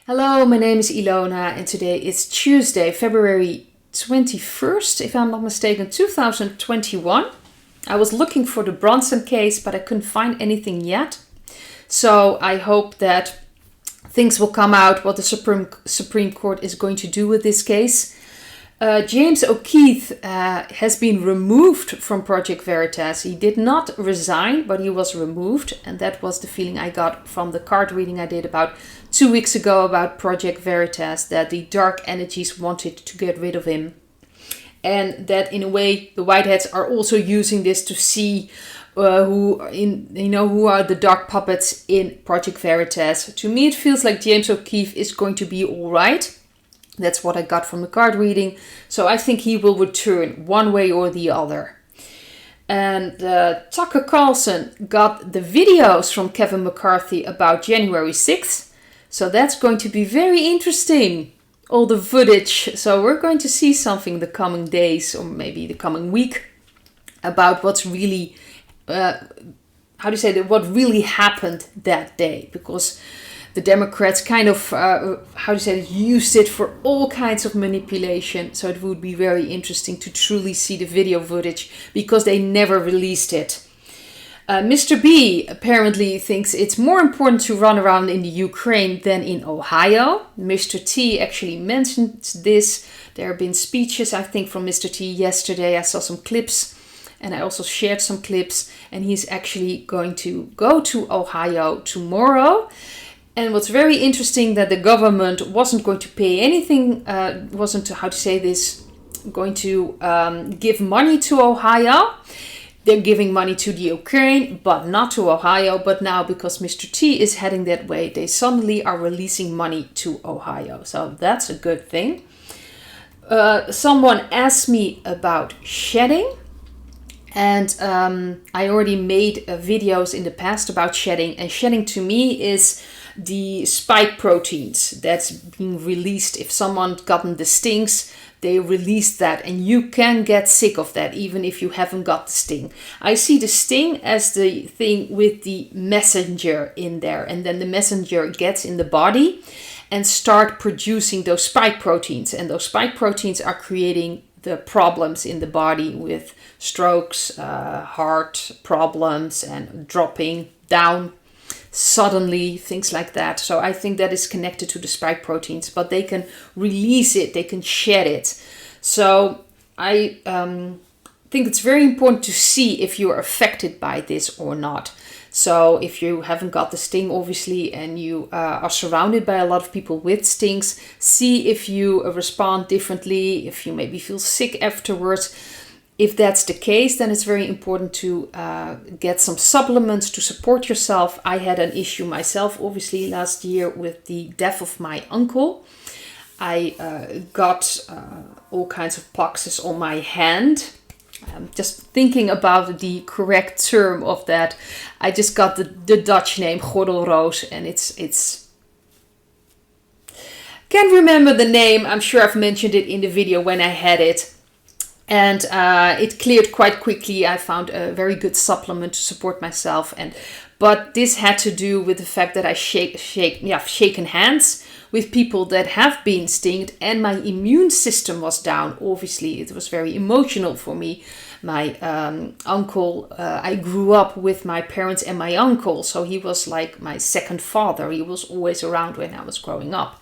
Hello, my name is Ilona and today is Tuesday, February 21st, if I'm not mistaken, 2021. I was looking for the Bronson case, but I couldn't find anything yet. So I hope that things will come out what the Supreme Court is going to do with this case. James O'Keefe has been removed from Project Veritas. He did not resign, but he was removed. And that was the feeling I got from the card reading I did about 2 weeks ago about Project Veritas, that the dark energies wanted to get rid of him. And that in a way, the Whiteheads are also using this to see who are the dark puppets in Project Veritas. To me, it feels like James O'Keefe is going to be all right. That's what I got from the card reading. So I think he will return one way or the other. And Tucker Carlson got the videos from Kevin McCarthy about January 6th. So that's going to be very interesting. All the footage. So we're going to see something the coming days or maybe the coming week about what's really, what really happened that day. Because the Democrats kind of, used it for all kinds of manipulation. So it would be very interesting to truly see the video footage because they never released it. Mr. B apparently thinks it's more important to run around in the Ukraine than in Ohio. Mr. T actually mentioned this. There have been speeches, I think, from Mr. T yesterday. I saw some clips and I also shared some clips. And he's actually going to go to Ohio tomorrow. And what's very interesting that the government wasn't going to pay anything, going to give money to Ohio. They're giving money to the Ukraine, but not to Ohio. But now, because Mr. T is heading that way, they suddenly are releasing money to Ohio. So that's a good thing. Someone asked me about shedding. And I already made videos in the past about shedding. And shedding to me is the spike proteins that's being released. If someone gotten the stings, they release that. And you can get sick of that even if you haven't got the sting. I see the sting as the thing with the messenger in there. And then the messenger gets in the body and start producing those spike proteins. And those spike proteins are creating the problems in the body with strokes, heart problems, and dropping down suddenly, things like that. So I think that is connected to the spike proteins, but they can release it, they can shed it. So I think it's very important to see if you're affected by this or not. So if you haven't got the sting, obviously, and you are surrounded by a lot of people with stings, see if you respond differently, if you maybe feel sick afterwards. If that's the case, then it's very important to get some supplements to support yourself. I had an issue myself, obviously, last year with the death of my uncle. I got all kinds of poxes on my hand. I'm just thinking about the correct term of that. I just got the Dutch name, gordelroos, and it's can't remember the name. I'm sure I've mentioned it in the video when I had it. And it cleared quite quickly. I found a very good supplement to support myself. But this had to do with the fact that I shaken hands with people that have been stinged, and my immune system was down. Obviously, it was very emotional for me. My uncle, I grew up with my parents and my uncle, so he was like my second father. He was always around when I was growing up.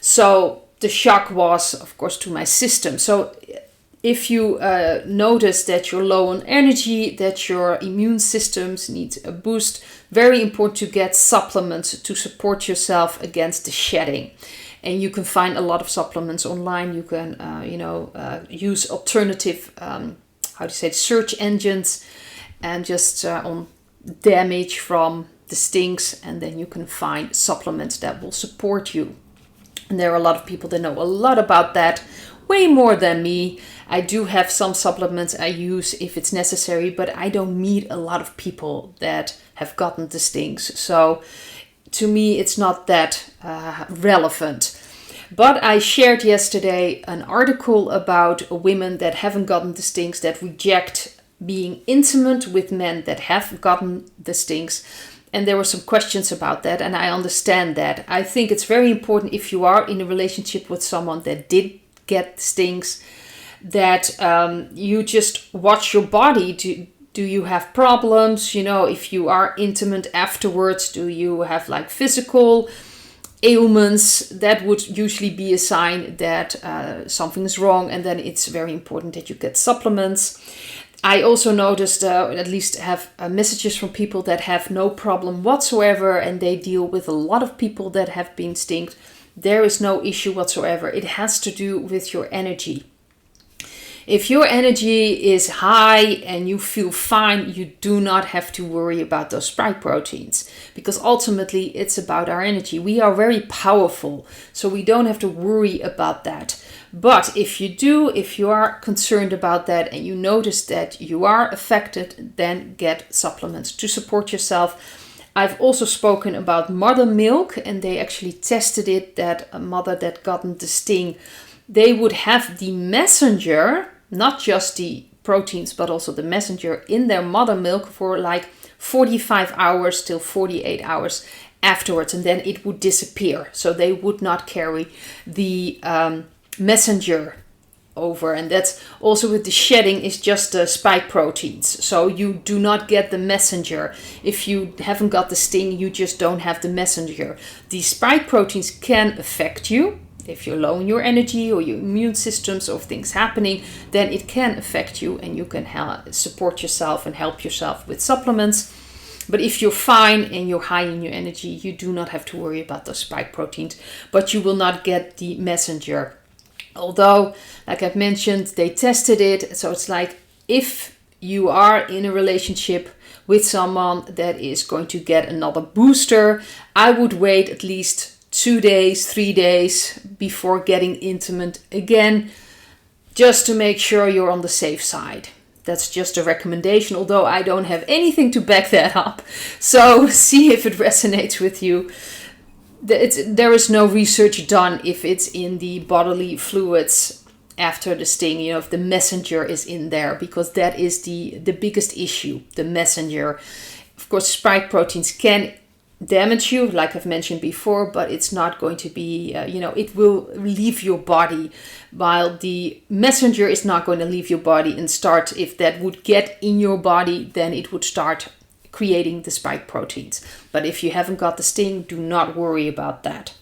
So the shock was, of course, to my system. So if you notice that you're low on energy, that your immune systems need a boost, very important to get supplements to support yourself against the shedding. And you can find a lot of supplements online. You can, use alternative, search engines, and just on damage from the stings, and then you can find supplements that will support you. And there are a lot of people that know a lot about that, way more than me. I do have some supplements I use if it's necessary, but I don't meet a lot of people that have gotten the stings. So to me, it's not that relevant. But I shared yesterday an article about women that haven't gotten the stings, that reject being intimate with men that have gotten the stings. And there were some questions about that, and I understand that. I think it's very important, if you are in a relationship with someone that did get stings, that you just watch your body. Do you have problems? You know, if you are intimate afterwards, do you have like physical ailments? That would usually be a sign that something is wrong, and then it's very important that you get supplements. I also noticed, at least have messages from people that have no problem whatsoever, and they deal with a lot of people that have been stinged. There is no issue whatsoever. It has to do with your energy. If your energy is high and you feel fine, you do not have to worry about those spike proteins, because ultimately it's about our energy. We are very powerful, so we don't have to worry about that. But if you are concerned about that and you notice that you are affected, then get supplements to support yourself. I've also spoken about mother milk, and they actually tested it, that a mother that gotten the sting, they would have the messenger, not just the proteins, but also the messenger in their mother milk for like 45 hours till 48 hours afterwards, and then it would disappear. So they would not carry the messenger over. And that's also with the shedding, is just the spike proteins. So you do not get the messenger. If you haven't got the sting, you just don't have the messenger. The spike proteins can affect you. If you're low in your energy or your immune systems or things happening, then it can affect you, and you can support yourself and help yourself with supplements. But if you're fine and you're high in your energy, you do not have to worry about those spike proteins, but you will not get the messenger. Although, like I've mentioned, they tested it. So it's like, if you are in a relationship with someone that is going to get another booster, I would wait at least 2 days, 3 days before getting intimate again, just to make sure you're on the safe side. That's just a recommendation, although I don't have anything to back that up. So see if it resonates with you. There is no research done if it's in the bodily fluids after the sting, you know, if the messenger is in there, because that is the biggest issue, the messenger. Of course, spike proteins can damage you, like I've mentioned before, but it's not going to be, it will leave your body, while the messenger is not going to leave your body and start. If that would get in your body, then it would start creating the spike proteins. But if you haven't got the sting, do not worry about that.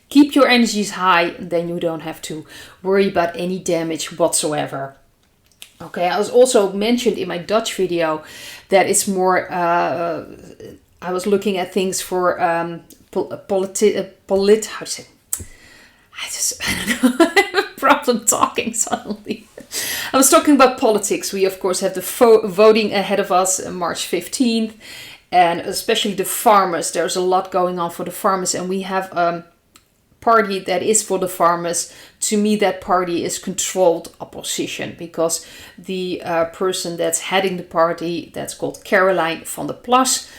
Keep your energies high, and then you don't have to worry about any damage whatsoever. Okay, I was also mentioned in my Dutch video that it's more, I was looking at things for how to say, I don't know, I have a problem talking suddenly. I was talking about politics. We, of course, have the voting ahead of us on March 15th, and especially the farmers. There's a lot going on for the farmers, and we have a party that is for the farmers. To me, that party is controlled opposition, because the person that's heading the party, that's called Caroline van der Plas,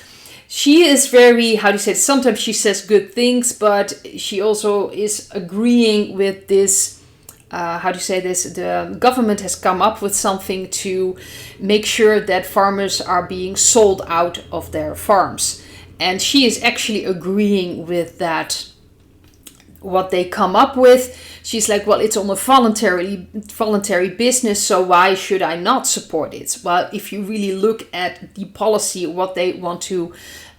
she is very, sometimes she says good things, but she also is agreeing with this, the government has come up with something to make sure that farmers are being sold out of their farms. And she is actually agreeing with that, what they come up with. She's like, well, it's on a voluntary business, so why should I not support it? Well, if you really look at the policy, what they want to,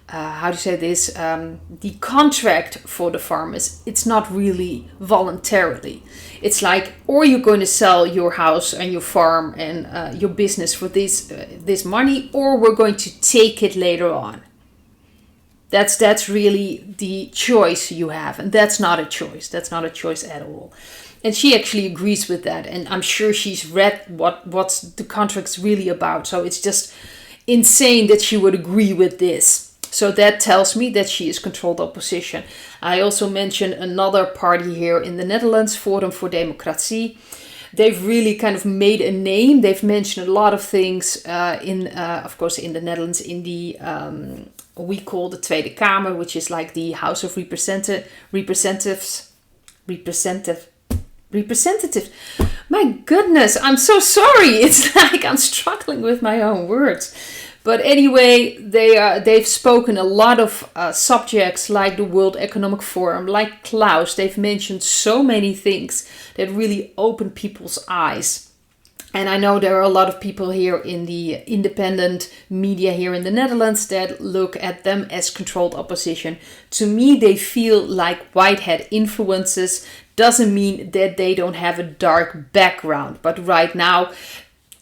the contract for the farmers, it's not really voluntarily. It's like, or you're going to sell your house and your farm and your business for this money, or we're going to take it later on. That's really the choice you have, and that's not a choice. That's not a choice at all. And she actually agrees with that, and I'm sure she's read what's the contract's really about. So it's just insane that she would agree with this. So that tells me that she is controlled opposition. I also mentioned another party here in the Netherlands, Forum voor Democratie. They've really kind of made a name. They've mentioned a lot of things of course, in the Netherlands, in the we call the Tweede Kamer, which is like the House of Representatives. My goodness, I'm so sorry. It's like I'm struggling with my own words. But anyway, they've spoken a lot of subjects like the World Economic Forum, like Klaus. They've mentioned so many things that really open people's eyes. And I know there are a lot of people here in the independent media here in the Netherlands that look at them as controlled opposition. To me, they feel like white-hat influences. Doesn't mean that they don't have a dark background. But right now,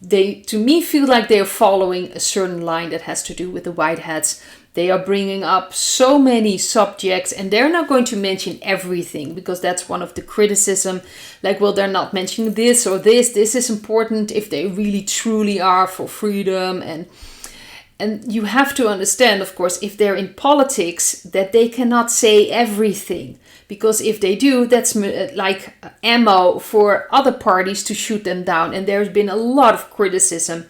they, to me, feel like they're following a certain line that has to do with the white hats. They are bringing up so many subjects, and they're not going to mention everything, because that's one of the criticism. Like, well, they're not mentioning this or this. This is important if they really truly are for freedom. And you have to understand, of course, if they're in politics, that they cannot say everything. Because if they do, that's like ammo for other parties to shoot them down. And there's been a lot of criticism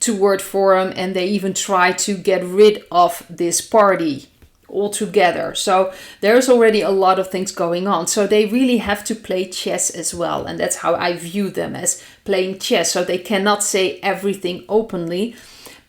toward Forum, and they even try to get rid of this party altogether. So there's already a lot of things going on. So they really have to play chess as well. And that's how I view them, as playing chess. So they cannot say everything openly,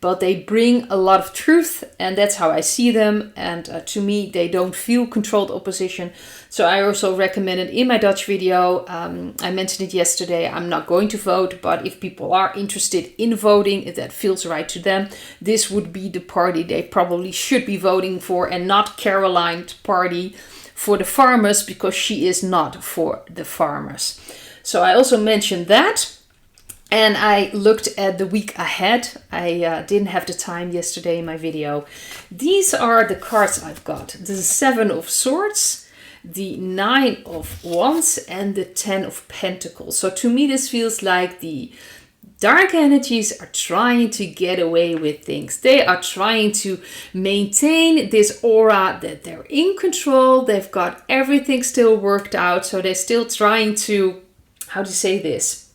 but they bring a lot of truth, and that's how I see them. And to me, they don't feel controlled opposition. So I also recommended in my Dutch video, I mentioned it yesterday, I'm not going to vote, but if people are interested in voting, if that feels right to them, this would be the party they probably should be voting for, and not Caroline's party for the farmers, because she is not for the farmers. So I also mentioned that. And I looked at the week ahead. I didn't have the time yesterday in my video. These are the cards I've got. The 7 of Swords, the 9 of Wands, and the 10 of Pentacles. So to me, this feels like the dark energies are trying to get away with things. They are trying to maintain this aura that they're in control. They've got everything still worked out. So they're still trying to, how to say this?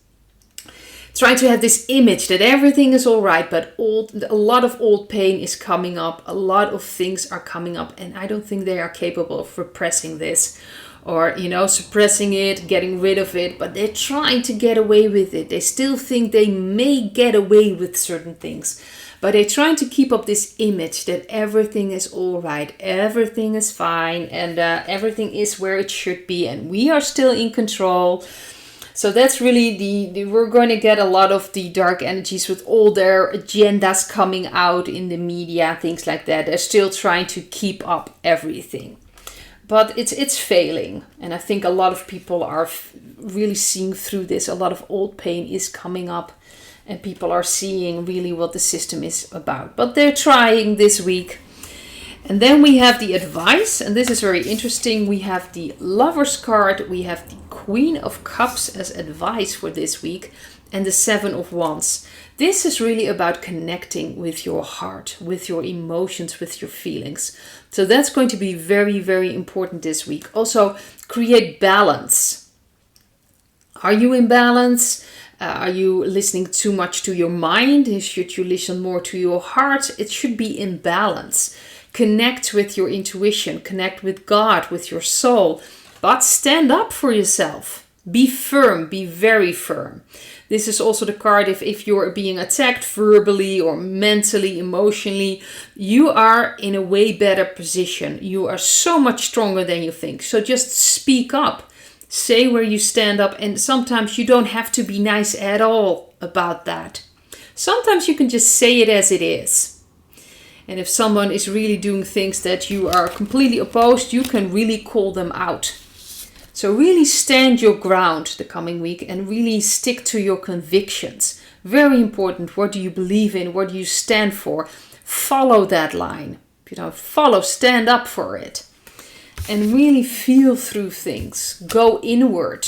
Trying to have this image that everything is all right, but a lot of old pain is coming up. A lot of things are coming up, and I don't think they are capable of repressing this, or, you know, suppressing it, getting rid of it, but they're trying to get away with it. They still think they may get away with certain things, but they're trying to keep up this image that everything is all right, everything is fine, and everything is where it should be, and we are still in control. So that's really we're going to get a lot of the dark energies with all their agendas coming out in the media, things like that. They're still trying to keep up everything. But it's failing. And I think a lot of people are really seeing through this. A lot of old pain is coming up, and people are seeing really what the system is about. But they're trying this week. And then we have the advice, and this is very interesting. We have the Lovers card, we have the Queen of Cups as advice for this week, and the 7 of Wands. This is really about connecting with your heart, with your emotions, with your feelings. So that's going to be very, very important this week. Also, create balance. Are you in balance? Are you listening too much to your mind? Should you listen more to your heart? It should be in balance. Connect with your intuition, connect with God, with your soul, but stand up for yourself. Be firm, be very firm. This is also the card if you're being attacked verbally or mentally, emotionally, you are in a way better position. You are so much stronger than you think. So just speak up, say where you stand up, and sometimes you don't have to be nice at all about that. Sometimes you can just say it as it is. And if someone is really doing things that you are completely opposed, you can really call them out. So really stand your ground the coming week and really stick to your convictions. Very important. What do you believe in? What do you stand for? Follow that line. Stand up for it. And really feel through things. Go inward.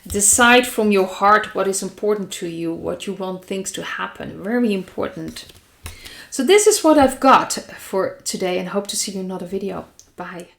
Decide from your heart what is important to you, what you want things to happen. Very important. So this is what I've got for today, and hope to see you in another video. Bye.